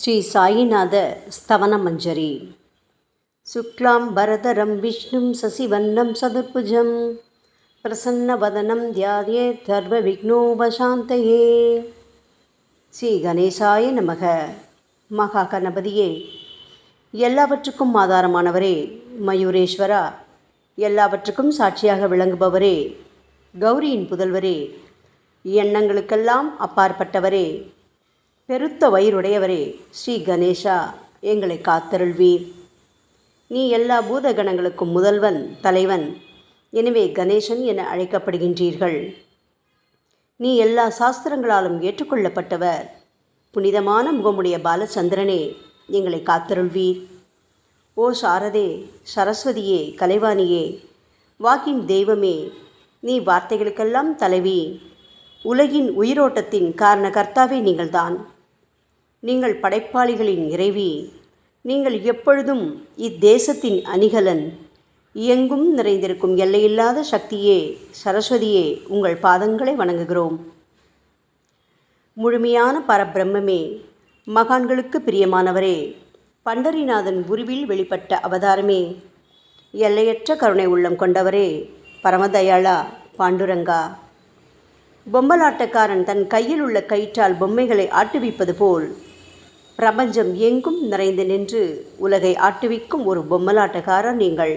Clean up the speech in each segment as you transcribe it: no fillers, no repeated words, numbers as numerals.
ஸ்ரீ சாயிநாத ஸ்தவனமஞ்சரி. சுக்லாம் பரதரம் விஷ்ணும் சசிவன்னம் சதுர்புஜம் பிரசன்னவதனம் தியாயேத் சர்வ விக்னோபசாந்தயே. ஸ்ரீ கணேசாய நமக. மகா கணபதியே, எல்லாவற்றுக்கும் ஆதாரமானவரே, மயூரேஸ்வரா, எல்லாவற்றுக்கும் சாட்சியாக விளங்குபவரே, கௌரியின் புதல்வரே, எண்ணங்களுக்கெல்லாம் அப்பாற்பட்டவரே, பெருத்த வயிறுடையவரே, ஸ்ரீ கணேசா, எங்களை காத்தருள்வீர். நீ எல்லா பூதகணங்களுக்கும் முதல்வன், தலைவன். எனவே கணேசன் என அழைக்கப்படுகின்றீர்கள். நீ எல்லா சாஸ்திரங்களாலும் ஏற்றுக்கொள்ளப்பட்டவர். புனிதமான முகமுடைய பாலச்சந்திரனே, எங்களை காத்தருள்வீர். ஓ சாரதே, சரஸ்வதியே, கலைவாணியே, வாக்கின் தெய்வமே, நீ வார்த்தைகளுக்கெல்லாம் தலைவி. உலகின் உயிரோட்டத்தின் காரண கர்த்தாவே நீங்கள்தான். நீங்கள் படைப்பாளிகளின் இறைவி. நீங்கள் எப்பொழுதும் இத்தேசத்தின் அணிகலன். எங்கும் நிறைந்திருக்கும் எல்லையில்லாத சக்தியே, சரஸ்வதியே, உங்கள் பாதங்களை வணங்குகிறோம். முழுமையான பரபிரம்மே, மகான்களுக்கு பிரியமானவரே, பண்டரிநாதன் உருவில் வெளிப்பட்ட அவதாரமே, எல்லையற்ற கருணை உள்ளம் கொண்டவரே, பரமதயாளா, பாண்டுரங்கா. பொம்மலாட்டக்காரன் தன் கையில் உள்ள கயிற்றால் பொம்மைகளை ஆட்டுவிப்பது போல் பிரபஞ்சம் எங்கும் நிறைந்து நின்று உலகை ஆட்டுவிக்கும் ஒரு பொம்மலாட்டக்காரர் நீங்கள்.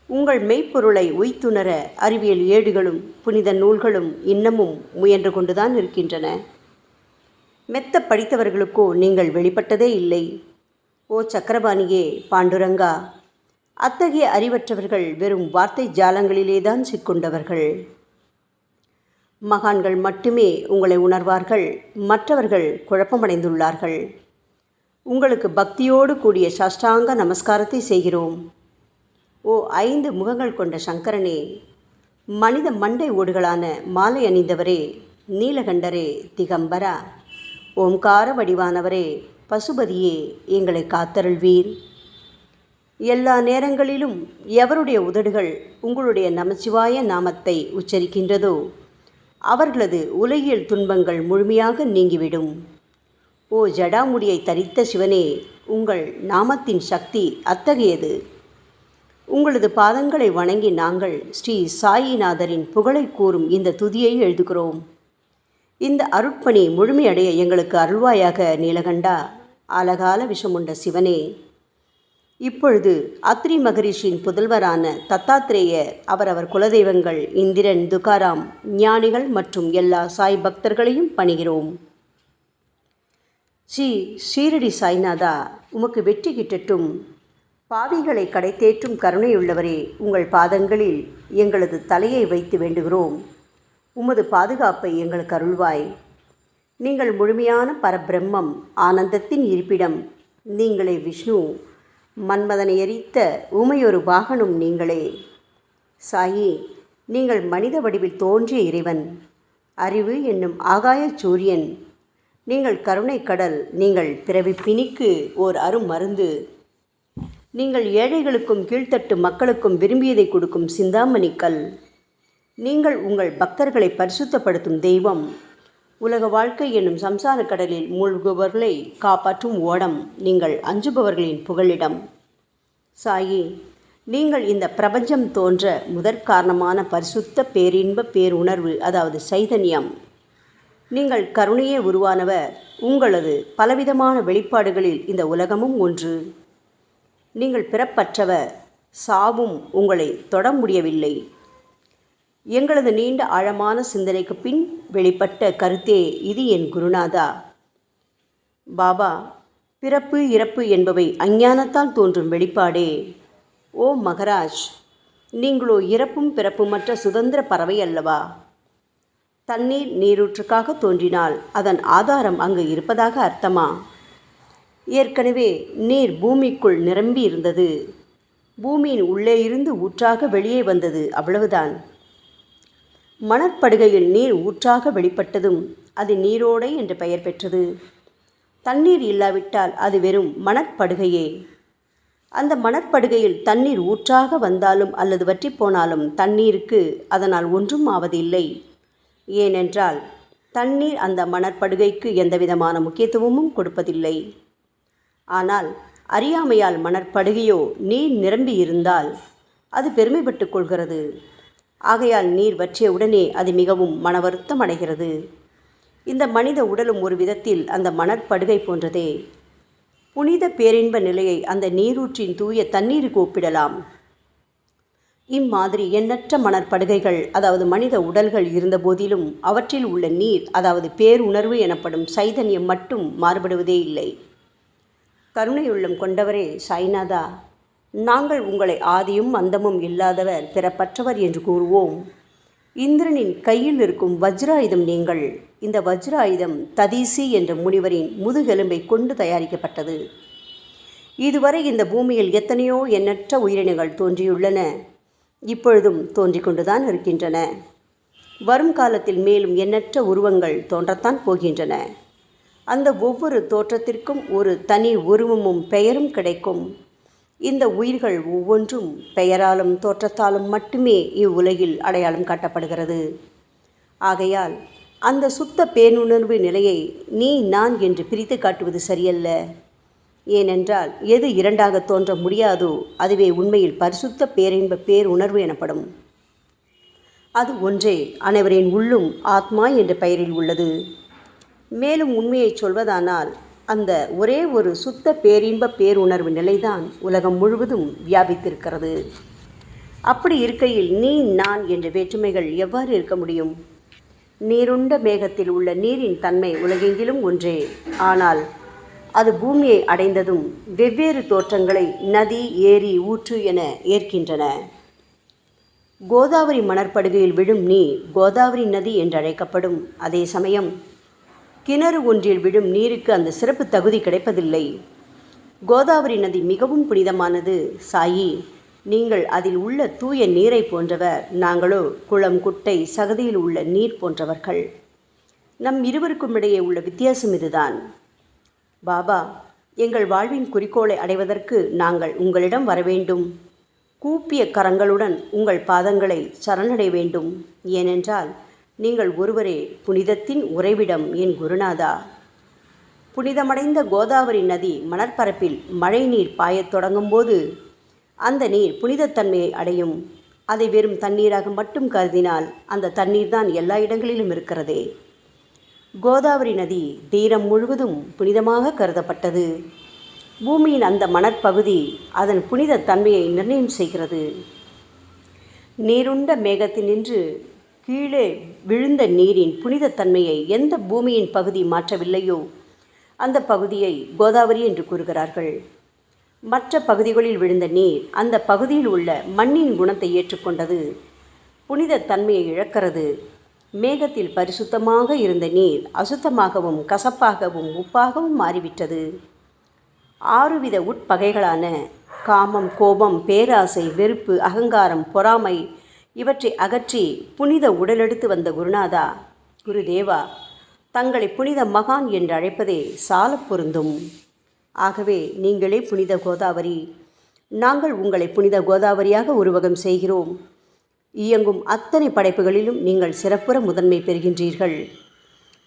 உங்கள் மெய்ப்பொருளை உய்த்துணர அறிவியல் ஏடுகளும் புனித நூல்களும் இன்னமும் முயன்று கொண்டுதான் இருக்கின்றன. மெத்த படித்தவர்களுக்கோ நீங்கள் வெளிப்பட்டதே இல்லை. ஓ சக்கரபாணியே, பாண்டுரங்கா, அத்தகைய அறிவற்றவர்கள் வெறும் வார்த்தை ஜாலங்களிலேதான் சிக்கொண்டவர்கள். மகான்கள் மட்டுமே உங்களை உணர்வார்கள். மற்றவர்கள் குழப்பமடைந்துள்ளார்கள். உங்களுக்கு பக்தியோடு கூடிய சாஷ்டாங்க நமஸ்காரத்தை செய்கிறோம். ஓ 5 முகங்கள் கொண்ட சங்கரனே, மனித மண்டை ஓடுகளான மாலை அணிந்தவரே, நீலகண்டரே, திகம்பரா, ஓம்கார வடிவானவரே, பசுபதியே, எங்களை காத்தருள்வீர். எல்லா நேரங்களிலும் எவருடைய உதடுகள் உங்களுடைய நமச்சிவாய நாமத்தை உச்சரிக்கின்றதோ அவர்களது உலகியல் துன்பங்கள் முழுமையாக நீங்கிவிடும். ஓ ஜடாமுடியை தரித்த சிவனே, உங்கள் நாமத்தின் சக்தி அத்தகையது. உங்களது பாதங்களை வணங்கி நாங்கள் ஸ்ரீ சாயிநாதரின் புகழை கூறும் இந்த துதியை எழுதுகிறோம். இந்த அருட்பணி முழுமையடைய எங்களுக்கு அருள்வாயாக நீலகண்டா, ஆலகால விஷமுண்ட சிவனே. இப்பொழுது அத்ரி மகரிஷியின் புதல்வரான தத்தாத்ரேயர், அவரவர் குலதெய்வங்கள் இந்திரன், துகாராம், ஞானிகள் மற்றும் எல்லா சாய் பக்தர்களையும் பணிகிறோம். ஸ்ரீ ஷீரடி சாய்நாதா, உமக்கு வெற்றி கிட்டட்டும். பாவிகளை கடைத்தேற்றும் கருணையுள்ளவரே, உங்கள் பாதங்களில் எங்களது தலையை வைத்து வேண்டுகிறோம். உமது பாதுகாப்பை எங்களுக்கு அருள்வாய். நீங்கள் முழுமையான பரபிரம்மம், ஆனந்தத்தின் இருப்பிடம். நீங்களே விஷ்ணு. மன்மதனை எரித்த ஊமையொரு வாகனும் நீங்களே. சாயி, நீங்கள் மனித வடிவில் தோன்றிய இறைவன். அறிவு என்னும் ஆகாய சூரியன். நீங்கள் கருணை கடல். நீங்கள் பிறவி பிணிக்கு ஓர் அருமருந்து. நீங்கள் ஏழைகளுக்கும் கீழ்த்தட்டு மக்களுக்கும் விரும்பியதை கொடுக்கும் சிந்தாமணிக்கல். நீங்கள் உங்கள் பக்தர்களை பரிசுத்தப்படுத்தும் தெய்வம். உலக வாழ்க்கை என்னும் சம்சார கடலில் மூழ்குபவர்களை காப்பாற்றும் ஓடம். நீங்கள் அஞ்சுபவர்களின் புகலிடம். சாயி, நீங்கள் இந்த பிரபஞ்சம் தோன்ற முதற்காரணமான பரிசுத்த பேரின்ப பேருணர்வு, அதாவது சைதன்யம். நீங்கள் கருணையே உருவானவர். உங்களது பலவிதமான வெளிப்பாடுகளில் இந்த உலகமும் ஒன்று. நீங்கள் பிறப்பற்றவர். சாவும் உங்களை தொட முடியவில்லை. எங்களது நீண்ட ஆழமான சிந்தனைக்கு பின் வெளிப்பட்ட கருத்தே இது என் குருநாதா. பாபா, பிறப்பு இறப்பு என்பவை அஞ்ஞானத்தால் தோன்றும் வெளிப்பாடே. ஓ மகராஜ், நீங்களோ இறப்பும் பிறப்புமற்ற சுதந்திர பறவை அல்லவா? தண்ணீர் நீரூற்றுக்காக தோன்றினால் அதன் ஆதாரம் அங்கு இருப்பதாக அர்த்தமா? ஏற்கனவே நீர் பூமிக்குள் நிரம்பி இருந்தது. பூமியின் உள்ளே இருந்து ஊற்றாக வெளியே வந்தது, அவ்வளவுதான். மணற்படுகையில் நீர் ஊற்றாக வெளிப்பட்டதும் அது நீரோடை என்று பெயர் பெற்றது. தண்ணீர் இல்லாவிட்டால் அது வெறும் மணற்படுகையே. அந்த மணற்படுகையில் தண்ணீர் ஊற்றாக வந்தாலும் அல்லது வற்றி போனாலும் தண்ணீருக்கு அதனால் ஒன்றும் ஆவதில்லை. ஏனென்றால் தண்ணீர் அந்த மணற்படுகைக்கு எந்தவிதமான முக்கியத்துவமும் கொடுப்பதில்லை. ஆனால் அறியாமையால் மணற்படுகையோ நீர் நிரம்பி இருந்தால் அது பெருமைப்பட்டு கொள்கிறது. ஆகையால் நீர் வற்றிய உடனே அது மிகவும் மனவருத்தம் அடைகிறது. இந்த மனித உடலும் ஒரு விதத்தில் அந்த மணற்படுகை போன்றதே. புனித பேரின்ப நிலையை அந்த நீரூற்றின் தூய தண்ணீருக்கு ஒப்பிடலாம். இம்மாதிரி எண்ணற்ற மணற்படுகைகள், அதாவது மனித உடல்கள் இருந்த போதிலும் அவற்றில் உள்ள நீர், அதாவது பேருணர்வு எனப்படும் சைதன்யம் மட்டும் மாறுபடுவதே இல்லை. கருணையுள்ளம் கொண்டவரே சாய்நாதா, நாங்கள் உங்களை ஆதியும் அந்தமும் இல்லாதவர், பிறப்பற்றவர் என்று கூறுவோம். இந்திரனின் கையில் இருக்கும் வஜ்ராயுதம் நீங்கள். இந்த வஜ்ராயுதம் ததீசி என்ற முனிவரின் முதுகெலும்பை கொண்டு தயாரிக்கப்பட்டது. இதுவரை இந்த பூமியில் எத்தனையோ எண்ணற்ற உயிரினங்கள் தோன்றியுள்ளன, இப்பொழுதும் தோன்றிக் கொண்டுதான் இருக்கின்றன. வரும் காலத்தில் மேலும் எண்ணற்ற உருவங்கள் தோன்றத்தான் போகின்றன. அந்த ஒவ்வொரு தோற்றத்திற்கும் ஒரு தனி உருவமும் பெயரும் கிடைக்கும். இந்த உயிர்கள் ஒவ்வொன்றும் பெயராலும் தோற்றத்தாலும் மட்டுமே இவ்வுலகில் அடையாளம் காட்டப்படுகிறது. ஆகையால் அந்த சுத்த பேருணர்வு நிலையை நீ நான் என்று பிரித்து காட்டுவது சரியல்ல. ஏனென்றால் எது இரண்டாக தோன்ற முடியாதோ அதுவே உண்மையில் பரிசுத்த பேரின்ப பேருணர்வு எனப்படும். அது ஒன்றே அனைவரின் உள்ளும் ஆத்மா என்ற பெயரில் உள்ளது. மேலும் உண்மையை சொல்வதானால் அந்த ஒரே ஒரு சுத்த பேரின்ப பேருணர்வு நிலைதான் உலகம் முழுவதும் வியாபித்திருக்கிறது. அப்படி இருக்கையில் நீ நான் என்ற வேற்றுமைகள் எவ்வாறு இருக்க முடியும்? நீருண்ட மேகத்தில் உள்ள நீரின் தன்மை உலகெங்கிலும் ஒன்றே. ஆனால் அது பூமியை அடைந்ததும் வெவ்வேறு தோற்றங்களை நதி, ஏரி, ஊற்று என ஏற்கின்றன. கோதாவரி மணற்படுகையில் விழும் நீர் கோதாவரி நதி என்றழைக்கப்படும். அதே சமயம் கிணறு ஒன்றில் விழும் நீருக்கு அந்த சிறப்பு தகுதி கிடைப்பதில்லை. கோதாவரி நதி மிகவும் புனிதமானது. சாயி, நீங்கள் அதில் உள்ள தூய நீரை போன்றவர், நாங்களோ குளம், குட்டை, சகதியில் உள்ள நீர் போன்றவர்கள். நம் இருவருக்கும் இடையே உள்ள வித்தியாசம் இதுதான். பாபா, எங்கள் வாழ்வின் குறிக்கோளை அடைவதற்கு நாங்கள் உங்களிடம் வரவேண்டும். கூப்பிய கரங்களுடன் உங்கள் பாதங்களை சரணடைய வேண்டும். ஏனென்றால் நீங்கள் ஒருவரே புனிதத்தின் உறைவிடம் என் குருநாதா. புனிதமடைந்த கோதாவரி நதி மணற்பரப்பில் மழை நீர் பாயத் தொடங்கும் போது அந்த நீர் புனிதத்தன்மையை அடையும். அதை வெறும் தண்ணீராக மட்டும் கருதினால் அந்த தண்ணீர் தான் எல்லா இடங்களிலும் இருக்கிறதே. கோதாவரி நதி தீரம் முழுவதும் புனிதமாக கருதப்பட்டது. பூமியின் அந்த மணற்பகுதி அதன் புனித தன்மையை நிர்ணயம் செய்கிறது. நீருண்ட மேகத்தினின்று கீழே விழுந்த நீரின் புனிதத்தன்மையை எந்த பூமியின் பகுதி மாற்றவில்லையோ அந்த பகுதியை கோதாவரி என்று கூறுகிறார்கள். மற்ற பகுதிகளில் விழுந்த நீர் அந்த பகுதியில் உள்ள மண்ணின் குணத்தை ஏற்றுக்கொண்டது, புனித தன்மையை இழக்கிறது. மேகத்தில் பரிசுத்தமாக இருந்த நீர் அசுத்தமாகவும் கசப்பாகவும் உப்பாகவும் மாறிவிட்டது. 6 வித உட்பகைகளான காமம், கோபம், பேராசை, வெறுப்பு, அகங்காரம், பொறாமை இவற்றை அகற்றி புனித உடலெடுத்து வந்த குருநாதா, குருதேவா, தங்களை புனித மகான் என்று அழைப்பதே சால பொருந்தும். ஆகவே நீங்களே புனித கோதாவரி. நாங்கள் உங்களை புனித கோதாவரியாக உருவகம் செய்கிறோம். இயங்கும் அத்தனை படைப்புகளிலும் நீங்கள் சிறப்புற முதன்மை பெறுகின்றீர்கள்.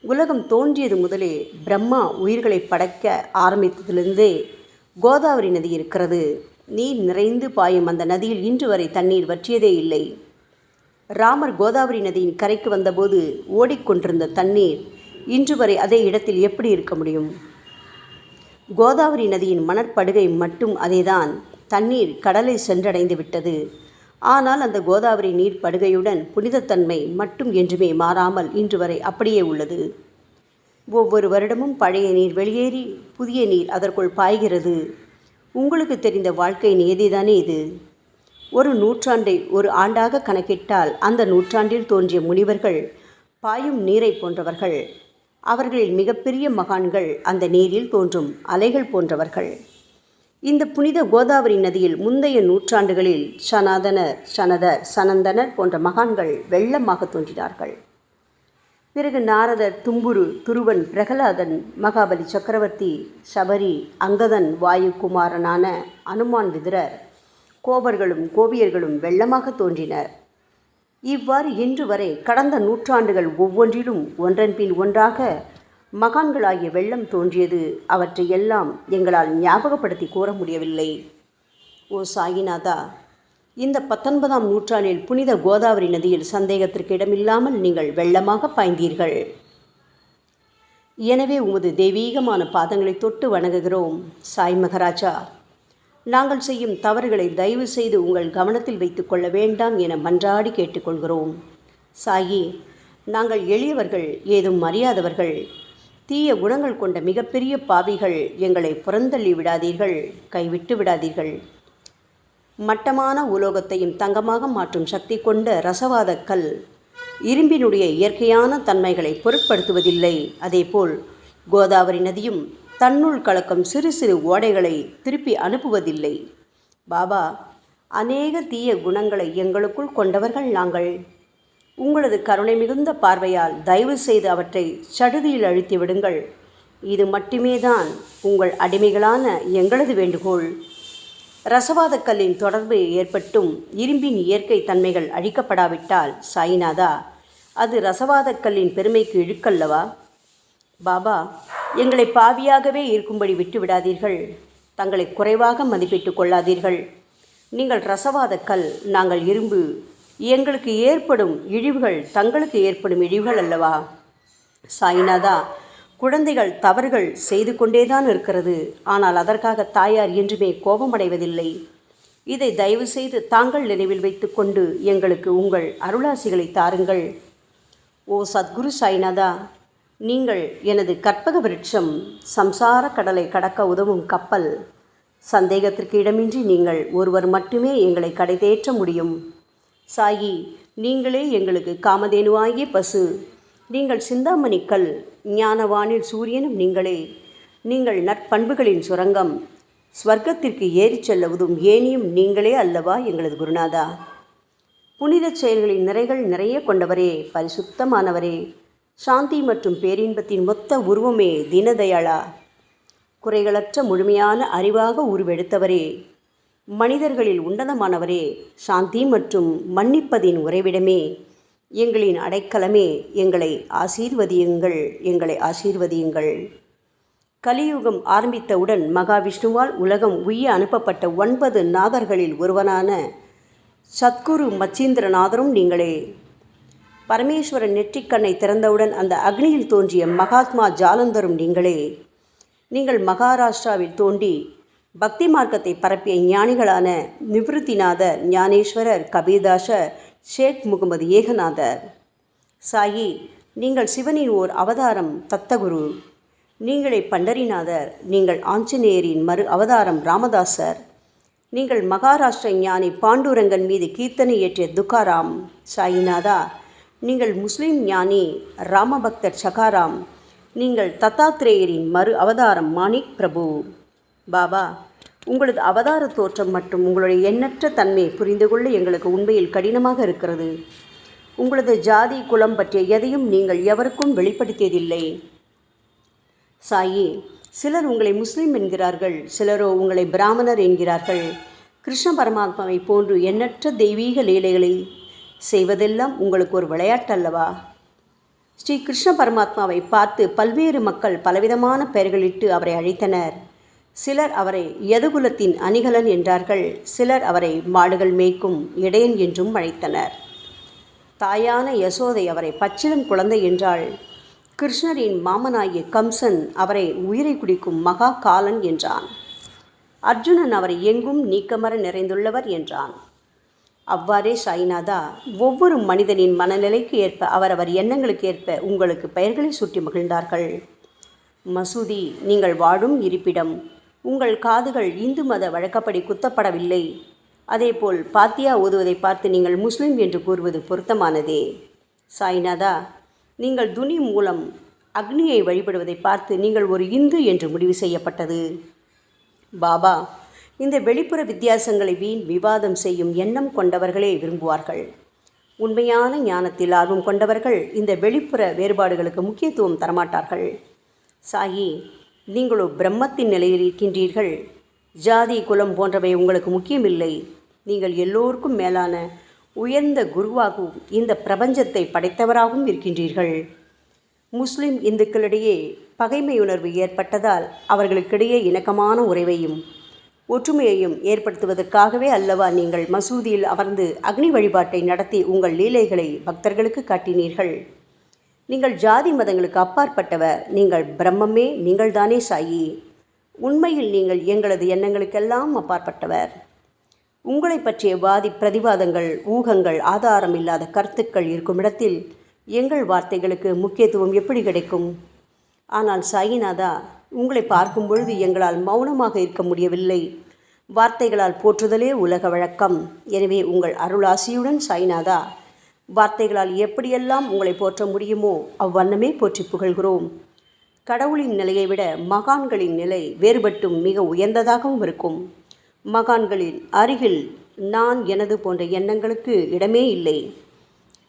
உலகம் தோன்றியது முதலே பிரம்மா உயிர்களை படைக்க ஆரம்பித்ததிலிருந்தே கோதாவரி நதி இருக்கிறது. நீர் நிறைந்து பாயும் அந்த நதியில் இன்று வரை தண்ணீர் வற்றியதே இல்லை. ராமர் கோதாவரி நதியின் கரைக்கு வந்தபோது ஓடிக்கொண்டிருந்த தண்ணீர் இன்று வரை அதே இடத்தில் எப்படி இருக்க முடியும்? கோதாவரி நதியின் மணற்படுகை மட்டும் அதேதான். தண்ணீர் கடலை சென்றடைந்து விட்டது. ஆனால் அந்த கோதாவரி நீர் படுகையுடன் புனிதத்தன்மை மட்டும் என்றுமே மாறாமல் இன்று வரை அப்படியே உள்ளது. ஒவ்வொரு வருடமும் பழைய நீர் வெளியேறி புதிய நீர் அதற்குள் பாய்கிறது. உங்களுக்கு தெரிந்த வாழ்க்கை நியதிதானே இது. ஒரு நூற்றாண்டை ஒரு ஆண்டாக கணக்கிட்டால் அந்த நூற்றாண்டில் தோன்றிய முனிவர்கள் பாயும் நீரை போன்றவர்கள். அவர்களில் மிகப்பெரிய மகான்கள் அந்த நீரில் தோன்றும் அலைகள் போன்றவர்கள். இந்த புனித கோதாவரி நதியில் முந்தைய நூற்றாண்டுகளில் சனாதனர், சனதர், சனந்தனர் போன்ற மகான்கள் வெள்ளமாக தோன்றினார்கள். பிறகு நாரதர், தும்புரு, துருவன், பிரகலாதன், மகாபலி சக்கரவர்த்தி, சபரி, அங்கதன், வாயுகுமாரனான அனுமான், விதுரர், கோபர்களும் கோபியர்களும் வெள்ளமாக தோன்றினர். இவ்வாறு இன்று வரை கடந்த நூற்றாண்டுகள் ஒவ்வொன்றிலும் ஒன்றன் பின் ஒன்றாக மகான்களாகிய வெள்ளம் தோன்றியது. அவற்றை எல்லாம் எங்களால் ஞாபகப்படுத்தி கூற முடியவில்லை. ஓ சாயிநாதா, இந்த 19ஆம் நூற்றாண்டில் புனித கோதாவரி நதியில் சந்தேகத்திற்கு இடமில்லாமல் நீங்கள் வெள்ளமாக பாய்ந்தீர்கள். எனவே உமது தெய்வீகமான பாதங்களை தொட்டு வணங்குகிறோம். சாய் மகராஜா, நாங்கள் செய்யும் தவறுகளை தயவு செய்து உங்கள் கவனத்தில் வைத்து கொள்ள வேண்டாம் என மன்றாடி கேட்டுக்கொள்கிறோம். சாயி, நாங்கள் எளியவர்கள், ஏதும் அறியாதவர்கள், தீய குணங்கள் கொண்ட மிகப்பெரிய பாவிகள். எங்களை புறந்தள்ளி விடாதீர்கள், கைவிட்டு விடாதீர்கள். மட்டமான உலோகத்தையும் தங்கமாக மாற்றும் சக்தி கொண்ட ரசவாத கல் இரும்பினுடைய இயற்கையான தன்மைகளை பொருட்படுத்துவதில்லை. அதேபோல் கோதாவரி நதியும் தன்னுள் கலக்கும் சிறு சிறு ஓடைகளை திருப்பி அனுப்புவதில்லை. பாபா, அநேக தீய குணங்களை எங்களுக்குள் கொண்டவர்கள் நாங்கள். உங்களது கருணை மிகுந்த பார்வையால் தயவு செய்து அவற்றை சடுதியில் அழித்து விடுங்கள். இது மட்டுமே தான் உங்கள் அடிமைகளான எங்களது வேண்டுகோள். ரசவாத கல்லின் தொடர்பு ஏற்பட்டும் இரும்பின் இயற்கை தன்மைகள் அழிக்கப்படாவிட்டால் சாயிநாதா, அது ரசவாத கல்லின் பெருமைக்கு இழுக்கல்லவா? பாபா, எங்களை பாவியாகவே இருக்கும்படி விட்டுவிடாதீர்கள். தங்களை குறைவாக மதிப்பிட்டு கொள்ளாதீர்கள். நீங்கள் ரசவாத கல், நாங்கள் இரும்பு. எங்களுக்கு ஏற்படும் இழிவுகள் தங்களுக்கு ஏற்படும் இழிவுகள் அல்லவா? சாயிநாதா, குழந்தைகள் தவறுகள் செய்து கொண்டேதான் இருக்கிறது. ஆனால் அதற்காக தாயார் என்றுமே கோபமடைவதில்லை. இதை தயவு செய்து தாங்கள் நினைவில் வைத்து கொண்டு எங்களுக்கு உங்கள் அருளாசிகளை தாருங்கள். ஓ சத்குரு சாய்நாதா, நீங்கள் எனது கற்பக விருட்சம், சம்சார கடலை கடக்க உதவும் கப்பல். சந்தேகத்திற்கு இடமின்றி நீங்கள் ஒருவர் மட்டுமே எங்களை கடைதேற்ற முடியும். சாயி, நீங்களே எங்களுக்கு காமதேனுவாகிய பசு. நீங்கள் சிந்தாமணி கல், ஞானவானில் சூரியனும் நீங்களே. நீங்கள் நற்பண்புகளின் சுரங்கம், ஸ்வர்க்கத்திற்கு ஏறிச் செல்லவதும் ஏனியும் நீங்களே அல்லவா எங்களது குருநாதா? புனித செயல்களின் நிறைகள் நிறைய கொண்டவரே, பரிசுத்தமானவரே, சாந்தி மற்றும் பேரின்பத்தின் மொத்த உருவமே தீனதயாளா, குறைகளற்ற முழுமையான அறிவாக உருவெடுத்தவரே, மனிதர்களில் உன்னதமானவரே, சாந்தி மற்றும் மன்னிப்பதின் உறைவிடமே, எங்களின் அடைக்கலமே, எங்களை ஆசீர்வதியுங்கள், எங்களை ஆசீர்வதியுங்கள். கலியுகம் ஆரம்பித்தவுடன் மகாவிஷ்ணுவால் உலகம் உய்ய அனுப்பப்பட்ட 9 நாதர்களில் ஒருவனான சத்குரு மச்சீந்திரநாதரும் நீங்களே. பரமேஸ்வரன் நெற்றிக்கண்ணை திறந்தவுடன் அந்த அக்னியில் தோன்றிய மகாத்மா ஜாலந்தரும் நீங்களே. நீங்கள் மகாராஷ்டிராவில் தோன்றி பக்தி மார்க்கத்தை பரப்பிய ஞானிகளான நிவிருத்திநாதர், ஞானேஸ்வரர், கபீர்தாசர், ஷேக் முகமது ஏகநாதர். சாயி, நீங்கள் சிவனின் ஓர் அவதாரம், தத்தகுரு. நீங்களே பண்டரிநாதர். நீங்கள் ஆஞ்சநேயரின் மறு அவதாரம் ராமதாசர். நீங்கள் மகாராஷ்டிர ஞானி பாண்டுரங்கன் மீது கீர்த்தனை இயற்றிய துக்காராம். சாயிநாதா, நீங்கள் முஸ்லிம் ஞானி ராமபக்தர் சகாராம். நீங்கள் தத்தாத்ரேயரின் மறு அவதாரம் மாணிக் பிரபு. பாபா, உங்களது அவதார தோற்றம் மற்றும் உங்களுடைய எண்ணற்ற தன்மை புரிந்து கொள்ள எங்களுக்கு உண்மையில் கடினமாக இருக்கிறது. உங்களது ஜாதி குலம் பற்றிய எதையும் நீங்கள் எவருக்கும் வெளிப்படுத்தியதில்லை. சாயி, சிலர் உங்களை முஸ்லீம் என்கிறார்கள், சிலரோ உங்களை பிராமணர் என்கிறார்கள். கிருஷ்ண பரமாத்மாவை போன்று எண்ணற்ற தெய்வீக லீலைகளை செய்வதெல்லாம் உங்களுக்கு ஒரு விளையாட்டல்லவா? ஸ்ரீ கிருஷ்ண பரமாத்மாவை பார்த்து பல்வேறு மக்கள் பலவிதமான பெயர்களிட்டு அவரை அழைத்தனர். சிலர் அவரை யதுகுலத்தின் அணிகலன் என்றார்கள். சிலர் அவரை மாடுகள் மேய்க்கும் இடையன் என்றும் அழைத்தனர். தாயான யசோதை அவரை பச்சிளம் குழந்தை என்றாள். கிருஷ்ணரின் மாமனாகிய கம்சன் அவரை உயிரை குடிக்கும் மகா காலன் என்றான். அர்ஜுனன் அவரை எங்கும் நீக்கமர நிறைந்துள்ளவர் என்றான். அவ்வாறே சாய்நாதா, ஒவ்வொரு மனிதனின் மனநிலைக்கு ஏற்ப அவரவர் எண்ணங்களுக்கு ஏற்ப உங்களுக்கு பெயர்களை சுட்டி மகிழ்ந்தார்கள். மசூதி, நீங்கள் வாழும் இருப்பிடம். உங்கள் காதுகள் இந்து மத வழக்கப்படி குத்தப்படவில்லை. அதேபோல் பாத்தியா ஓதுவதை பார்த்து நீங்கள் முஸ்லிம் என்று கூறுவது பொருத்தமானதே. சாய்நாதா, நீங்கள் துனி மூலம் அக்னியை வழிபடுவதை பார்த்து நீங்கள் ஒரு இந்து என்று முடிவு செய்யப்பட்டது. பாபா, இந்த வெளிப்புற வித்தியாசங்களை வீண் விவாதம் செய்யும் எண்ணம் கொண்டவர்களே விரும்புவார்கள். உண்மையான ஞானத்தில் ஆர்வம் கொண்டவர்கள் இந்த வெளிப்புற வேறுபாடுகளுக்கு முக்கியத்துவம் தரமாட்டார்கள். சாயி, நீங்களோ பிரம்மத்தின் நிலையில் இருக்கின்றீர்கள். ஜாதி குலம் போன்றவை உங்களுக்கு முக்கியமில்லை. நீங்கள் எல்லோருக்கும் மேலான உயர்ந்த குருவாகவும் இந்த பிரபஞ்சத்தை படைத்தவராகவும் இருக்கின்றீர்கள். முஸ்லிம் இந்துக்களிடையே பகைமையுணர்வு ஏற்பட்டதால் அவர்களுக்கிடையே இணக்கமான உறவையும் ஒற்றுமையையும் ஏற்படுத்துவதற்காகவே அல்லவா நீங்கள் மசூதியில் அமர்ந்து அக்னி வழிபாட்டை நடத்தி உங்கள் லீலைகளை பக்தர்களுக்கு காட்டினீர்கள். நீங்கள் ஜாதி மதங்களுக்கு அப்பாற்பட்டவர். நீங்கள் பிரம்மமே, நீங்கள்தானே சாயி. உண்மையில் நீங்கள் எங்களது எண்ணங்களுக்கெல்லாம் அப்பாற்பட்டவர். உங்களை பற்றிய வாதி பிரதிவாதங்கள், ஊகங்கள், ஆதாரம் இல்லாத கருத்துக்கள் இருக்கும் இடத்தில் எங்கள் வார்த்தைகளுக்கு முக்கியத்துவம் எப்படி கிடைக்கும்? ஆனால் சாயிநாதா, உங்களை பார்க்கும் பொழுது எங்களால் மௌனமாக இருக்க முடியவில்லை. வார்த்தைகளால் போற்றுதலே உலக வழக்கம். எனவே உங்கள் அருளாசியுடன் சாயிநாதா, வார்த்தைகளால் எப்படியெல்லாம் உங்களை போற்ற முடியுமோ அவ்வண்ணமே போற்றி புகழ்கிறோம். கடவுளின் நிலையை விட மகான்களின் நிலை வேறுபட்டும் மிக உயர்ந்ததாகவும் இருக்கும். மகான்களின் அருகில் நான் எனது போன்ற எண்ணங்களுக்கு இடமே இல்லை.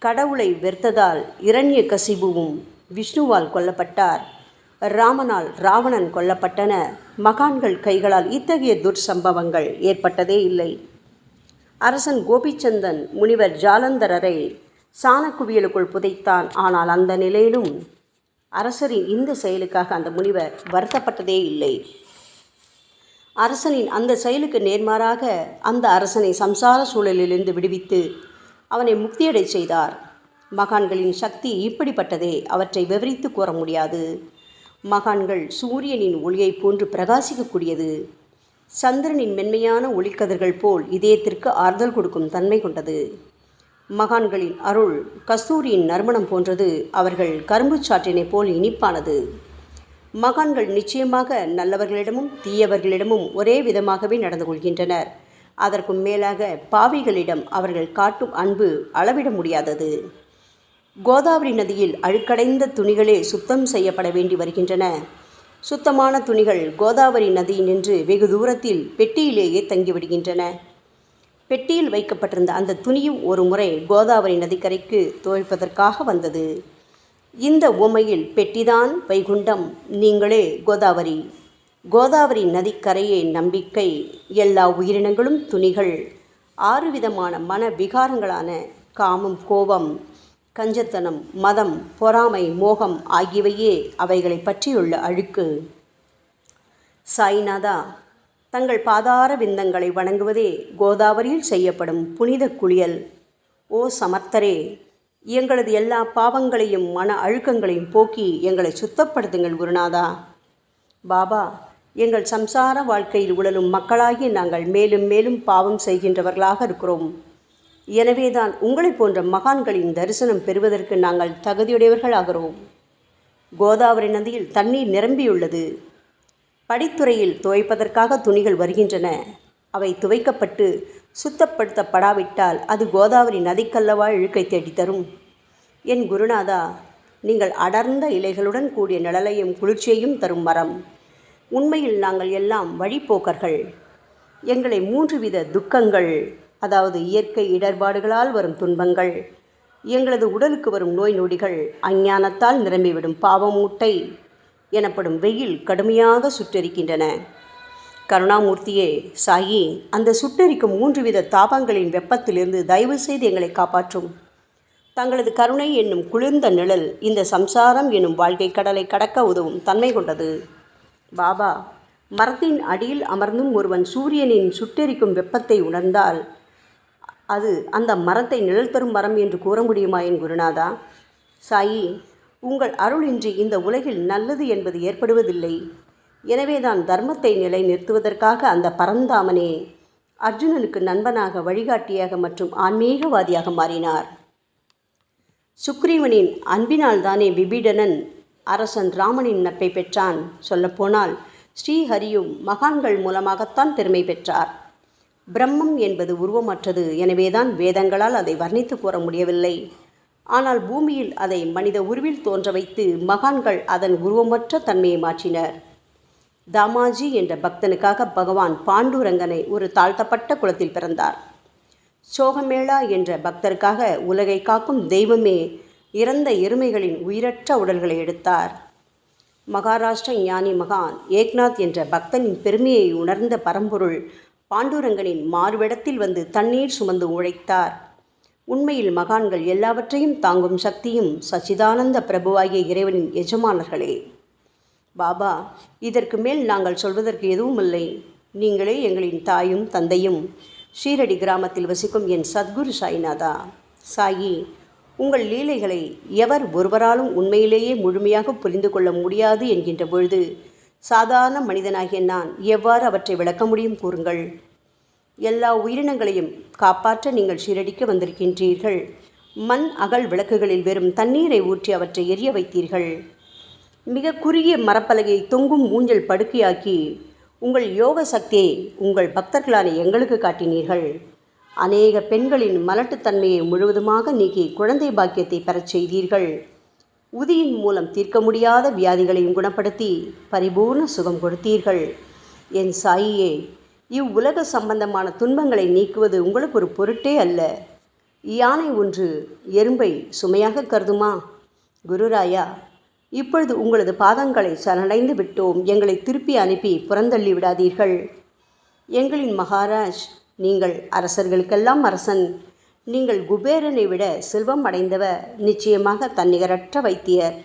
கடவுளை வெறுத்ததால் இரண்யகசிபுவும் விஷ்ணுவால் கொல்லப்பட்டார். ராமனால் ராவணன் கொல்லப்பட்டன. மகான்கள் கைகளால் இத்தகைய துர்சம்பவங்கள் ஏற்பட்டதே இல்லை. அரசன் கோபிச்சந்தன் முனிவர் ஜாலந்தரரை சாணக்குவியலுக்குள் புதைத்தான். ஆனால் அந்த நிலையிலும் அரசரின் இந்த செயலுக்காக அந்த முனிவர் வருத்தப்பட்டதே இல்லை. அரசனின் அந்த செயலுக்கு நேர்மாறாக அந்த அரசனை சம்சார சூழலிலிருந்து விடுவித்து அவனை முக்தியடை செய்தார். மகான்களின் சக்தி இப்படிப்பட்டதே. அவற்றை விவரித்து கூற முடியாது. மகான்கள் சூரியனின் ஒளியை போன்று பிரகாசிக்கக்கூடியது. சந்திரனின் மென்மையான ஒளிக்கதிர்கள் போல் இதயத்திற்கு ஆறுதல் கொடுக்கும் தன்மை கொண்டது. மகான்களின் அருள் கஸ்தூரியின் நறுமணம் போன்றது. அவர்கள் கரும்பு சாற்றினை போல் இனிப்பானது. மகான்கள் நிச்சயமாக நல்லவர்களிடமும் தீயவர்களிடமும் ஒரே விதமாகவே நடந்து கொள்கின்றனர். அதற்கும் மேலாக பாவிகளிடம் அவர்கள் காட்டும் அன்பு அளவிட முடியாதது. கோதாவரி நதியில் அழுக்கடைந்த துணிகளே சுத்தம் செய்யப்பட வேண்டி வருகின்றன. சுத்தமான துணிகள் கோதாவரி நதியினின்று வெகு தூரத்தில் பெட்டியிலேயே தங்கிவிடுகின்றன. பெட்டியில் வைக்கப்பட்டிருந்த அந்த துணியும் ஒரு முறை கோதாவரி நதிக்கரைக்கு துவைப்பதற்காக வந்தது. இந்த உவமையில் பெட்டிதான் வைகுண்டம், நீங்களே கோதாவரி. கோதாவரி நதிக்கரையே நம்பிக்கை. எல்லா உயிரினங்களும் துணிகள். 6 விதமான மன விகாரங்களான காமம், கோபம், கஞ்சத்தனம், மதம், பொறாமை, மோகம் ஆகியவையே அவைகளை பற்றியுள்ள அழுக்கு. சாய்நாதா, தங்கள் பாதார விந்தங்களை வணங்குவதே கோதாவரியில் செய்யப்படும் புனித குளியல். ஓ சமர்த்தரே, எங்களது எல்லா பாவங்களையும் மன அழுக்கங்களையும் போக்கி எங்களை சுத்தப்படுத்துங்கள் குருநாதா. பாபா, எங்கள் சம்சார வாழ்க்கையில் உழலும் மக்களாகி நாங்கள் மேலும் மேலும் பாவம் செய்கின்றவர்களாக இருக்கிறோம். எனவேதான் உங்களை போன்ற மகான்களின் தரிசனம் பெறுவதற்கு நாங்கள் தகுதியுடையவர்களாகிறோம். கோதாவரி நதியில் தண்ணீர் நிரம்பியுள்ளது. படித்துறையில் துவைப்பதற்காக துணிகள் வருகின்றன. அவை துவைக்கப்பட்டு சுத்தப்படுத்தப்படாவிட்டால் அது கோதாவரி நதிக்கல்லவா இழுக்கை தேடித்தரும். என் குருநாதா, நீங்கள் அடர்ந்த இலைகளுடன் கூடிய நிழலையும் குளிர்ச்சியையும் தரும் மரம். உண்மையில் நாங்கள் எல்லாம் வழிப்போக்கர்கள். எங்களை 3 வித துக்கங்கள், அதாவது இயற்கை இடர்பாடுகளால் வரும் துன்பங்கள், எங்களது உடலுக்கு வரும் நோய் நொடிகள், அஞ்ஞானத்தால் நிரம்பிவிடும் பாவமூட்டை எனப்படும் வெயில் கடுமையாக சுட்டெரிக்கின்றன. கருணாமூர்த்தியே, சாயி, அந்த சுட்டெரிக்கும் 3 வித தாபங்களின் வெப்பத்திலிருந்து தயவு செய்து எங்களை காப்பாற்றும். தங்களது கருணை என்னும் குளிர்ந்த நிழல் இந்த சம்சாரம் என்னும் வாழ்க்கை கடலை கடக்க உதவும் தன்மை கொண்டது. பாபா, மரத்தின் அடியில் அமர்ந்தும் ஒருவன் சூரியனின் சுட்டெரிக்கும் வெப்பத்தை உணர்ந்தால் அது அந்த மரத்தை நிழல் தரும் மரம் என்று கூற முடியுமா என் குருநாதா? சாயி, உங்கள் அருளின்றி இந்த உலகில் நல்லது என்பது ஏற்படுவதில்லை. எனவேதான் தர்மத்தை நிலை நிறுத்துவதற்காக அந்த பரந்தாமனே அர்ஜுனனுக்கு நண்பனாக, வழிகாட்டியாக மற்றும் ஆன்மீகவாதியாக மாறினார். சுக்ரீவனின் அன்பினால் தானே விபீடனன் அரசன் ராமனின் நட்பை பெற்றான். சொல்லப்போனால் ஸ்ரீஹரியும் மகான்கள் மூலமாகத்தான் பெருமை பெற்றார். பிரம்மம் என்பது உருவமற்றது. எனவேதான் வேதங்களால் அதை வர்ணித்து கூற முடியவில்லை. ஆனால் பூமியில் அதை மனித உருவில் தோன்ற வைத்து மகான்கள் அதன் உருவமற்ற தன்மையை மாற்றினர். தாமாஜி என்ற பக்தனுக்காக பகவான் பாண்டுரங்கனை ஒரு தாழ்த்தப்பட்ட குலத்தில் பிறந்தார். சோகமேளா என்ற பக்தருக்காக உலகை காக்கும் தெய்வமே இறந்த எருமைகளின் உயிரற்ற உடல்களை எடுத்தார். மகாராஷ்டிர ஞானி மகான் ஏக்நாத் என்ற பக்தனின் பெருமையை உணர்ந்த பரம்பொருள் பாண்டுரங்கனின் மாறுவிடத்தில் வந்து தண்ணீர் சுமந்து உழைத்தார். உண்மையில் மகான்கள் எல்லாவற்றையும் தாங்கும் சக்தியும் சச்சிதானந்த பிரபுவாகிய இறைவனின் எஜமானர்களே. பாபா, இதற்கு மேல் நாங்கள் சொல்வதற்கு எதுவும் இல்லை. நீங்களே எங்களின் தாயும் தந்தையும். ஷீரடி கிராமத்தில் வசிக்கும் என் சத்குரு சாய்நாதா. சாயி, உங்கள் லீலைகளை எவர் ஒருவராலும் உண்மையிலேயே முழுமையாக புரிந்து கொள்ள முடியாது என்கின்ற பொழுது சாதாரண மனிதனாகிய நான் எவ்வாறு அவற்றை விளக்க முடியும் கூறுங்கள். எல்லா உயிரினங்களையும் காப்பாற்ற நீங்கள் ஷீரடிக்கு வந்திருக்கின்றீர்கள். மண் அகல் விளக்குகளில் வெறும் தண்ணீரை ஊற்றி அவற்றை எரிய வைத்தீர்கள். மிக குறுகிய மரப்பலகையை தொங்கும் ஊஞ்சல் படுக்கையாக்கி உங்கள் யோக சக்தியை உங்கள் பக்தர்களான எங்களுக்கு காட்டினீர்கள். அநேக பெண்களின் மலட்டுத்தன்மையை முழுவதுமாக நீக்கி குழந்தை பாக்கியத்தை பெறச் செய்தீர்கள். உதியின் மூலம் தீர்க்க முடியாத வியாதிகளையும் குணப்படுத்தி பரிபூர்ண சுகம் கொடுத்தீர்கள். என் சாயியே, இவ்வுலக சம்பந்தமான துன்பங்களை நீக்குவது உங்களுக்கு ஒரு பொருட்டே அல்ல. யானை ஒன்று எறும்பை சுமையாக கருதுமா? குருராயா, இப்பொழுது உங்களது பாதங்களை சரணடைந்து விட்டோம். எங்களை திருப்பி அனுப்பி புறந்தள்ளி விடாதீர்கள். எங்களின் மகாராஜ், நீங்கள் அரசர்களுக்கெல்லாம் அரசன். நீங்கள் குபேரனை விட செல்வம் அடைந்தவர். நிச்சயமாக தன்னிகரற்ற வைத்தியர்.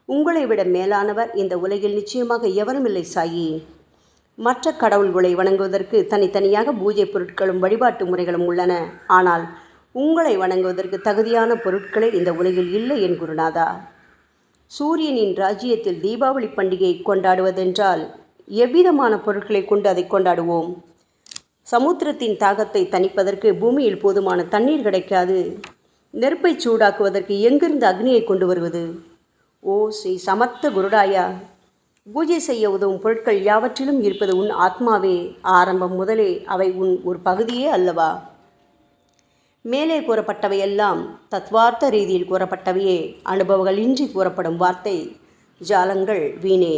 உங்களை விட மேலானவர் இந்த உலகில் நிச்சயமாக எவரும் இல்லை சாயி. மற்ற கடவுள்களை வணங்குவதற்கு தனித்தனியாக பூஜை பொருட்களும் வழிபாட்டு முறைகளும் உள்ளன. ஆனால் உங்களை வணங்குவதற்கு தகுதியான பொருட்களே இந்த உலகில் இல்லை என் குருநாதா. சூரியனின் ராஜ்யத்தில் தீபாவளி பண்டிகையை கொண்டாடுவதென்றால் எவ்விதமான பொருட்களை கொண்டு அதை கொண்டாடுவோம்? சமுத்திரத்தின் தாகத்தை தணிப்பதற்கு பூமியில் போதுமான தண்ணீர் கிடைக்காது. நெருப்பை சூடாக்குவதற்கு எங்கிருந்து அக்னியை கொண்டு வருவது? ஓ ஸ்ரீ சமர்த்த குருடாயா, பூஜை செய்ய உதவும் பொருட்கள் யாவற்றிலும் இருப்பது உன் ஆத்மாவே. ஆரம்பம் முதலே அவை உன் ஒரு பகுதியே அல்லவா? மேலே கூறப்பட்டவையெல்லாம் தத்வார்த்த ரீதியில் கூறப்பட்டவையே. அனுபவங்களின்றி கூறப்படும் வார்த்தை ஜாலங்கள் வீணே.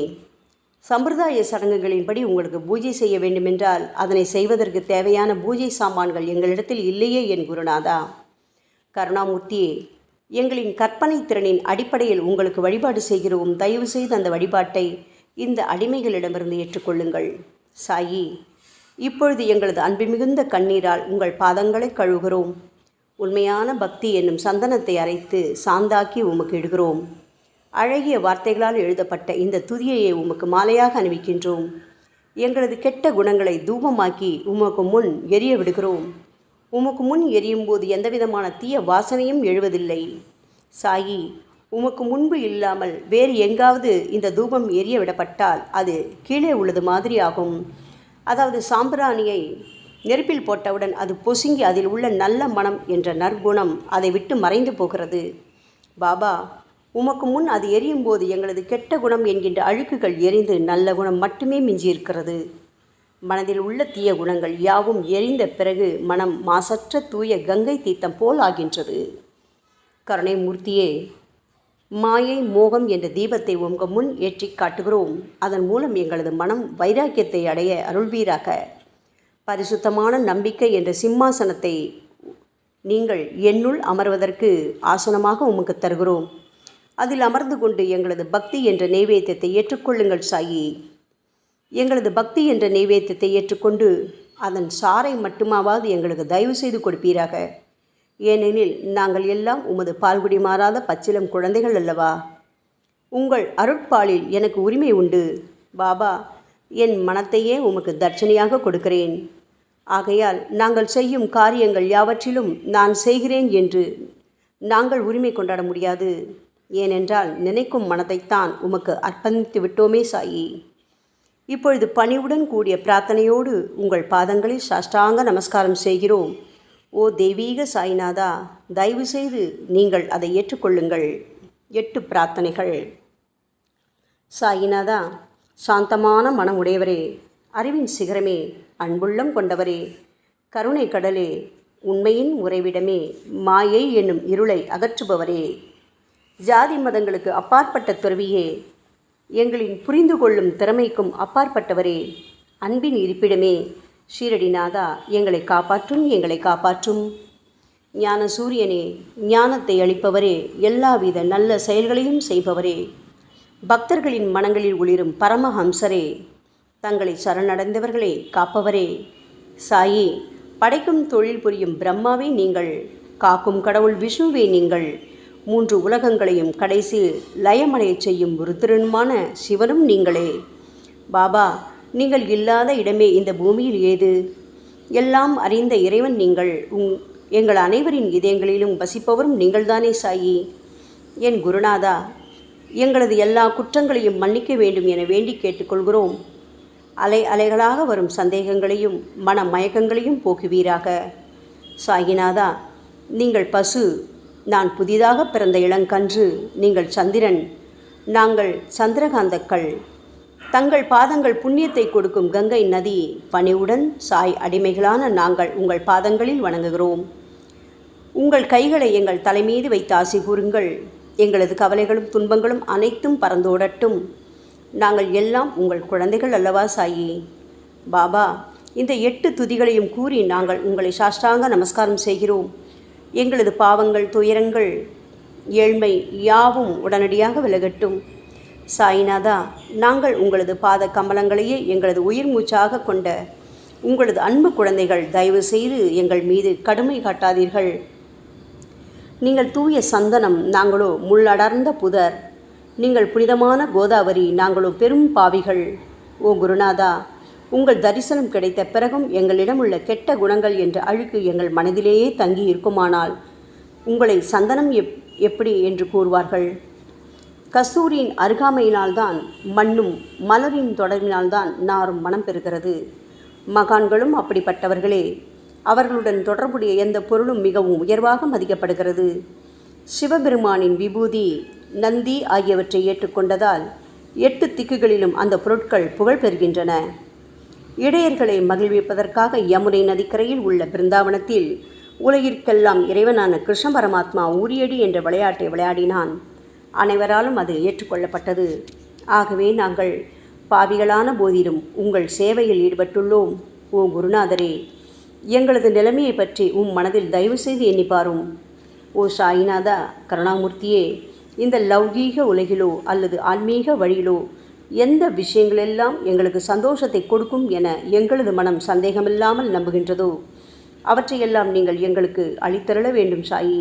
சம்பிரதாய சடங்குகளின்படி உங்களுக்கு பூஜை செய்ய வேண்டுமென்றால் அதனை செய்வதற்கு தேவையான பூஜை சாமான்கள் எங்களிடத்தில் இல்லையே என் குருநாதா. கருணாமூர்த்தியே, எங்களின் கற்பனை திறனின் அடிப்படையில் உங்களுக்கு வழிபாடு செய்கிறோம். தயவு செய்து அந்த வழிபாட்டை இந்த அடிமைகளிடமிருந்து ஏற்றுக்கொள்ளுங்கள். சாயி, இப்பொழுது எங்களது அன்பு மிகுந்த கண்ணீரால் உங்கள் பாதங்களை கழுவுகிறோம். உண்மையான பக்தி என்னும் சந்தனத்தை அரைத்து சாந்தாக்கி உமக்கு இடுகிறோம். அழகிய வார்த்தைகளால் எழுதப்பட்ட இந்த துதியையை உமக்கு மாலையாக அணிவிக்கின்றோம். எங்களது கெட்ட குணங்களை தூபமாக்கி உமக்கு முன் எரிய விடுகிறோம். உமக்கு முன் எரியும் போது எந்தவிதமான தீய வாசனையும் எழுவதில்லை. சாயி, உமக்கு முன்பு இல்லாமல் வேறு எங்காவது இந்த தூபம் எரிய விடப்பட்டால் அது கீழே உள்ளது மாதிரி ஆகும். அதாவது சாம்பிராணியை நெருப்பில் போட்டவுடன் அது பொசுங்கி அதில் உள்ள நல்ல மனம் என்ற நற்குணம் அதை விட்டு மறைந்து போகிறது. பாபா, உமக்கு முன் அது எரியும் போது எங்களது கெட்ட குணம் என்கின்ற அழுக்குகள் எரிந்து நல்ல குணம் மட்டுமே மிஞ்சியிருக்கிறது. மனதில் உள்ள தீய குணங்கள் யாவும் எரிந்த பிறகு மனம் மாசற்ற தூய கங்கை தீர்த்தம் போல் ஆகின்றது. கருணை மூர்த்தியே, மாயை மோகம் என்ற தீபத்தை உங்கள் முன் ஏற்றி காட்டுகிறோம். அதன் மூலம் எங்களது மனம் வைராக்கியத்தை அடைய அருள்வீராக. பரிசுத்தமான நம்பிக்கை என்ற சிம்மாசனத்தை நீங்கள் என்னுள் அமர்வதற்கு ஆசனமாக உமக்கு தருகிறோம். அதில் அமர்ந்து கொண்டு எங்களது பக்தி என்ற நெய்வேத்தியத்தை ஏற்றுக்கொள்ளுங்கள் சாயி. எங்களது பக்தி என்ற நெய்வேத்தியத்தை ஏற்றுக்கொண்டு அதன் சாரை மட்டுமாவது எங்களுக்கு தயவு செய்து கொடுப்பீராக. ஏனெனில் நாங்கள் எல்லாம் உமது பால்குடி மாறாத பச்சிலம் குழந்தைகள் அல்லவா. உங்கள் அருட்பாலில் எனக்கு உரிமை உண்டு. பாபா, என் மனத்தையே உமக்கு தட்சணையாக கொடுக்கிறேன். ஆகையால் நாங்கள் செய்யும் காரியங்கள் யாவற்றிலும் நான் செய்கிறேன் என்று நாங்கள் உரிமை கொண்டாட முடியாது. ஏனென்றால் நினைக்கும் மனதைத்தான் உமக்கு அர்ப்பணித்து விட்டோமே சாயி. இப்பொழுது பணிவுடன் கூடிய பிரார்த்தனையோடு உங்கள் பாதங்களில் சாஷ்டாங்க நமஸ்காரம் செய்கிறோம். ஓ தெய்வீக சாய்நாதா, தயவு செய்து நீங்கள் அதை ஏற்றுக்கொள்ளுங்கள். 8 பிரார்த்தனைகள். சாய்நாதா, சாந்தமான மனம் உடையவரே, அறிவின் சிகரமே, அன்புள்ளம் கொண்டவரே, கருணை கடலே, உண்மையின் உறைவிடமே, மாயை என்னும் இருளை அகற்றுபவரே, ஜாதி மதங்களுக்கு அப்பாற்பட்ட துறவியே, எங்களின் புரிந்து கொள்ளும் திறமைக்கும் அப்பாற்பட்டவரே, அன்பின் இருப்பிடமே, ஷீரடிநாதா, எங்களை காப்பாற்றும், எங்களை காப்பாற்றும். ஞான சூரியனே, ஞானத்தை அளிப்பவரே, எல்லாவித நல்ல செயல்களையும் செய்பவரே, பக்தர்களின் மனங்களில் ஒளிரும் பரமஹம்சரே, தங்களை சரணடைந்தவர்களை காப்பவரே, சாயி, படைக்கும் தொழில் புரியும் பிரம்மாவே நீங்கள், காக்கும் கடவுள் விஷ்ணுவே நீங்கள். 3 உலகங்களையும் கடைசி லயமடையச் செய்யும் ருத்ரனுமான சிவனும் நீங்களே. பாபா, நீங்கள் இல்லாத இடமே இந்த பூமியில் ஏது? எல்லாம் அறிந்த இறைவன் நீங்கள். எங்கள் அனைவரின் இதயங்களிலும் வசிப்பவரும் நீங்கள்தானே சாயி. என் குருநாதா, எங்களது எல்லா குற்றங்களையும் மன்னிக்க வேண்டும் என வேண்டி கேட்டுக்கொள்கிறோம். அலை அலைகளாக வரும் சந்தேகங்களையும் மன மயக்கங்களையும் போக்குவீராக. சாயிநாதா, நீங்கள் பசு, நான் புதிதாக பிறந்த இளங்கன்று, நீங்கள் சந்திரன், நாங்கள் சந்திரகாந்தக்கள். தங்கள் பாதங்கள் புண்ணியத்தை கொடுக்கும் கங்கை நதி. பணிவுடன் சாய் அடிமைகளான நாங்கள் உங்கள் பாதங்களில் வணங்குகிறோம். உங்கள் கைகளை எங்கள் தலைமீது வைத்து ஆசி கூறுங்கள். எங்களது கவலைகளும் துன்பங்களும் அனைத்தும் பறந்தோடட்டும். நாங்கள் எல்லாம் உங்கள் குழந்தைகள் அல்லவா சாயி. பாபா, இந்த 8 துதிகளையும் கூறி நாங்கள் உங்களை சாஷ்டாங்க நமஸ்காரம் செய்கிறோம். எங்களது பாவங்கள், துயரங்கள், ஏழ்மை யாவும் உடனடியாக விலகட்டும். சாயிநாதா, நாங்கள் உங்களது பாத கமலங்களையே எங்களது உயிர் மூச்சாக கொண்ட உங்களது அன்பு குழந்தைகள். தயவு செய்து எங்கள் மீது கடுமை காட்டாதீர்கள். நீங்கள் தூய சந்தனம், நாங்களோ முள்ளடர்ந்த புதர். நீங்கள் புனிதமான கோதாவரி, நாங்களோ பெரும் பாவிகள். ஓ குருநாதா, உங்கள் தரிசனம் கிடைத்த பிறகும் எங்களிடம் உள்ள கெட்ட குணங்கள் என்ற அழுக்கு எங்கள் மனதிலேயே தங்கி இருக்குமானால் உங்களை சந்தனம் எப்படி என்று கூறுவார்கள்? கஸ்தூரியின் அருகாமையினால்தான் மண்ணும் மலரின் தொடர்பினால்தான் நாரும் மனம் பெறுகிறது. மகான்களும் அப்படிப்பட்டவர்களே. அவர்களுடன் தொடர்புடைய எந்த பொருளும் மிகவும் உயர்வாக மதிக்கப்படுகிறது. சிவபெருமானின் விபூதி, நந்தி ஆகியவற்றை ஏற்றுக்கொண்டதால் 8 திக்குகளிலும் அந்த பொருட்கள் புகழ் பெறுகின்றன. இடையர்களை மகிழ்விப்பதற்காக யமுனை நதிக்கரையில் உள்ள பிருந்தாவனத்தில் உலகிற்கெல்லாம் இறைவனான கிருஷ்ண பரமாத்மா ஊரியடி என்ற விளையாட்டை விளையாடினான். அனைவராலும் அது ஏற்றுக்கொள்ளப்பட்டது. ஆகவே நாங்கள் பாவிகளான போதிலும் உங்கள் சேவையில் ஈடுபட்டுள்ளோம். ஓ குருநாதரே, எங்களது நிலைமையை பற்றி மனதில் தயவு செய்து எண்ணிப்பாரும். ஓ சாயிநாதா கருணாமூர்த்தியே, இந்த லௌகீக உலகிலோ அல்லது ஆன்மீக வழியிலோ எந்த விஷயங்களெல்லாம் எங்களுக்கு சந்தோஷத்தை கொடுக்கும் என எங்களது மனம் சந்தேகமில்லாமல் நம்புகின்றதோ அவற்றையெல்லாம் நீங்கள் எங்களுக்கு அளித்தருள வேண்டும் சாயி.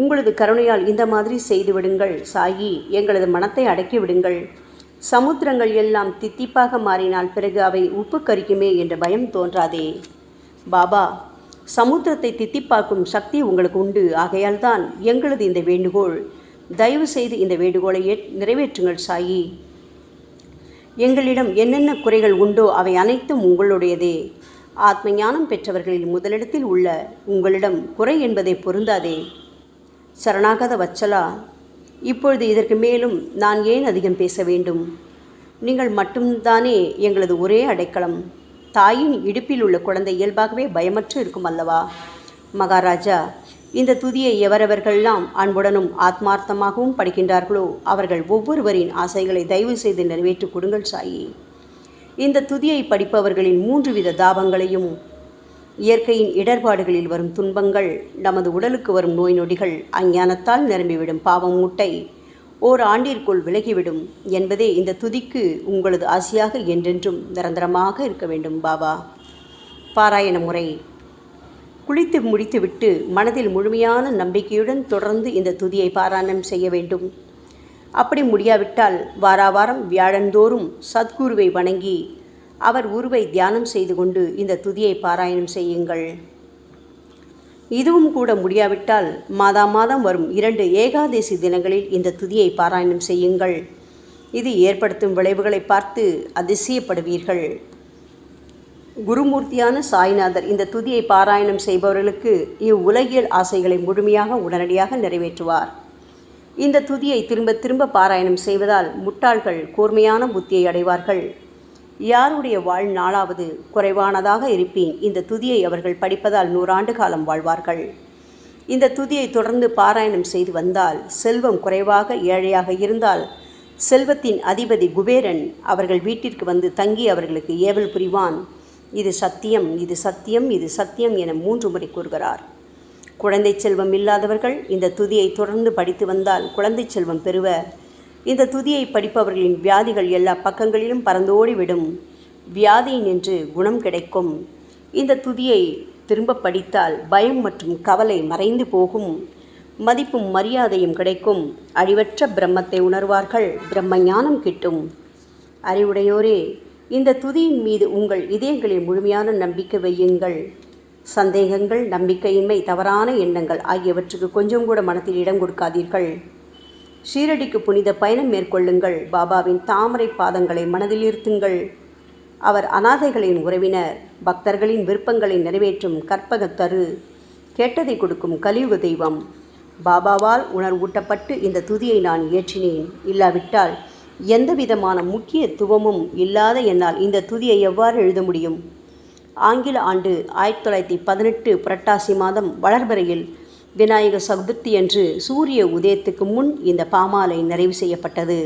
உங்களது கருணையால் இந்த மாதிரி செய்துவிடுங்கள் சாயி. எங்களது மனத்தை அடக்கி விடுங்கள். சமுத்திரங்கள் எல்லாம் தித்திப்பாக மாறினால் பிறகு அவை உப்பு கரிக்குமே என்ற பயம் தோன்றாதே. பாபா, சமுத்திரத்தை தித்திப்பாக்கும் சக்தி உங்களுக்கு உண்டு. ஆகையால் தான் எங்களது இந்த வேண்டுகோள். தயவு செய்து இந்த வேண்டுகோளை நிறைவேற்றுங்கள் சாயி. எங்களிடம் என்னென்ன குறைகள் உண்டோ அவை அனைத்தும் உங்களுடையதே. ஆத்ம ஞானம் பெற்றவர்களில் முதலிடத்தில் உள்ள உங்களிடம் குறை என்பதை பொருந்தாதே. சரணாகத வச்சலா, இப்பொழுது இதற்கு மேலும் நான் ஏன் அதிகம் பேச வேண்டும்? நீங்கள் மட்டும்தானே எங்களது ஒரே அடைக்கலம். தாயின் இடுப்பில் உள்ள குழந்தை இயல்பாகவே பயமற்று இருக்கும் அல்லவா? மகாராஜா, இந்த துதியை எவரவர்களெல்லாம் அன்புடனும் ஆத்மார்த்தமாகவும் படிக்கின்றார்களோ அவர்கள் ஒவ்வொருவரின் ஆசைகளை தயவு செய்து நிறைவேற்றி கொடுங்கள் சாயி. இந்த துதியை படிப்பவர்களின் 3 வித தாபங்களையும், இயற்கையின் இடர்பாடுகளில் வரும் துன்பங்கள், நமது உடலுக்கு வரும் நோய் நொடிகள், அஞ்ஞானத்தால் நிரம்பிவிடும் பாவம் மூட்டை ஓராண்டிற்குள் விலகிவிடும் என்பதே இந்த துதிக்கு உங்களது ஆசையாக என்றென்றும் நிரந்தரமாக இருக்க வேண்டும் பாபா. பாராயண முறை. குளித்து முடித்துவிட்டு மனதில் முழுமையான நம்பிக்கையுடன் தொடர்ந்து இந்த துதியை பாராயணம் செய்ய வேண்டும். அப்படி முடியாவிட்டால் வாராவாரம் வியாழந்தோறும் சத்குருவை வணங்கி அவர் உருவை தியானம் செய்து கொண்டு இந்த துதியை பாராயணம் செய்யுங்கள். இதுவும் கூட முடியாவிட்டால் மாதம் வரும் 2 ஏகாதசி தினங்களில் இந்த துதியை பாராயணம் செய்யுங்கள். இது ஏற்படுத்தும் விளைவுகளை பார்த்து அதிசயப்படுவீர்கள். குருமூர்த்தியான சாய்நாதர் இந்த துதியை பாராயணம் செய்பவர்களுக்கு இவ்வுலகியல் ஆசைகளை முழுமையாக உடனடியாக நிறைவேற்றுவார். இந்த துதியை திரும்ப திரும்ப பாராயணம் செய்வதால் முட்டாள்கள் கூர்மையான புத்தியை அடைவார்கள். யாருடைய வாழ்நாளாவது குறைவானதாக இருப்பேன் இந்த துதியை அவர்கள் படிப்பதால் 100 ஆண்டு காலம் வாழ்வார்கள். இந்த துதியை தொடர்ந்து பாராயணம் செய்து வந்தால் செல்வம் குறைவாக ஏழையாக இருந்தால் செல்வத்தின் அதிபதி குபேரன் அவர்கள் வீட்டிற்கு வந்து தங்கி அவர்களுக்கு ஏவல் புரிவான். இது சத்தியம், இது சத்தியம், இது சத்தியம் என 3 முறை கூறுகிறார். குழந்தை செல்வம் இல்லாதவர்கள் இந்த துதியை தொடர்ந்து படித்து வந்தால் குழந்தை செல்வம் பெறுவர். இந்த துதியை படிப்பவர்களின் வியாதிகள் எல்லா பக்கங்களிலும் பறந்தோடிவிடும். வியாதி நின்று குணம் கிடைக்கும். இந்த துதியை திரும்ப படித்தால் பயம் மற்றும் கவலை மறைந்து போகும். மதிப்பும் மரியாதையும் கிடைக்கும். அழிவற்ற பிரம்மத்தை உணர்வார்கள். பிரம்ம ஞானம் கிட்டும். அறிவுடையோரே, இந்த துதியின் மீது உங்கள் இதயங்களில் முழுமையான நம்பிக்கை வையுங்கள். சந்தேகங்கள், நம்பிக்கையின்மை, தவறான எண்ணங்கள் ஆகியவற்றுக்கு கொஞ்சம் கூட மனத்தில் இடம் கொடுக்காதீர்கள். ஷீரடிக்கு புனித பயணம் மேற்கொள்ளுங்கள். பாபாவின் தாமரை பாதங்களை மனதில் இருத்துங்கள். அவர் அனாதைகளின் உறவினர், பக்தர்களின் விருப்பங்களை நிறைவேற்றும் கற்பகத்தரு, கேட்டதை கொடுக்கும் கலியுக தெய்வம். பாபாவால் உணர்வூட்டப்பட்டு இந்த துதியை நான் இயற்றினேன். இல்லாவிட்டால் எந்த விதமான முக்கியத்துவமும் இல்லாத என்னால் இந்த துதியை எவ்வாறு எழுத முடியும்? ஆங்கில ஆண்டு 1918 புரட்டாசி மாதம் வளர்பிறையில் விநாயக சதுர்த்தி அன்று சூரிய உதயத்துக்கு முன் இந்த பாமாலை நிறைவு செய்யப்பட்டது.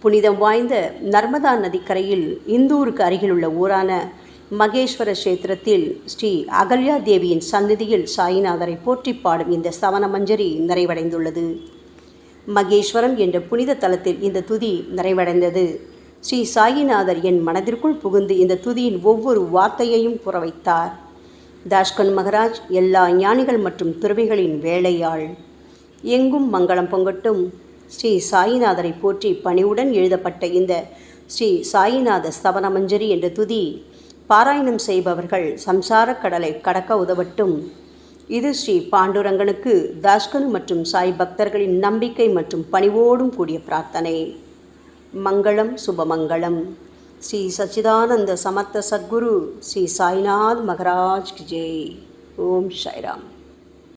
புனிதம் வாய்ந்த நர்மதா நதிக்கரையில் இந்தூருக்கு அருகிலுள்ள ஊரான மகேஸ்வர கஷேத்திரத்தில் ஸ்ரீ அகல்யா தேவியின் சந்நிதியில் சாயிநாதரை போற்றி பாடும் இந்த சவண மஞ்சரி நிறைவடைந்துள்ளது. மகேஸ்வரம் என்ற புனித தலத்தில் இந்த துதி நிறைவடைந்தது. ஸ்ரீ சாயிநாதர் என் மனதிற்குள் புகுந்து இந்த துதியின் ஒவ்வொரு வார்த்தையையும் புற வைத்தார். தாஷ்கன் மகராஜ் எல்லா ஞானிகள் மற்றும் துறவிகளின் வேலையாள். எங்கும் மங்களம் பொங்கட்டும். ஸ்ரீ சாயிநாதரை போற்றி பணிவுடன் எழுதப்பட்ட இந்த ஸ்ரீ சாயிநாத ஸ்தவன மஞ்சரி என்ற துதி பாராயணம் செய்பவர்கள் சம்சார கடலை கடக்க உதவட்டும். இது ஸ்ரீ பாண்டுரங்கனுக்கு தாஷ்கனு மற்றும் சாய் பக்தர்களின் நம்பிக்கை மற்றும் பணிவோடும் கூடிய பிரார்த்தனை. மங்களம், சுபமங்களம். ஸ்ரீ சச்சிதானந்த சமர்த்த சத்குரு ஸ்ரீ சாய்நாத் மகராஜ் கி ஜெய். ஓம் சாய்ராம்.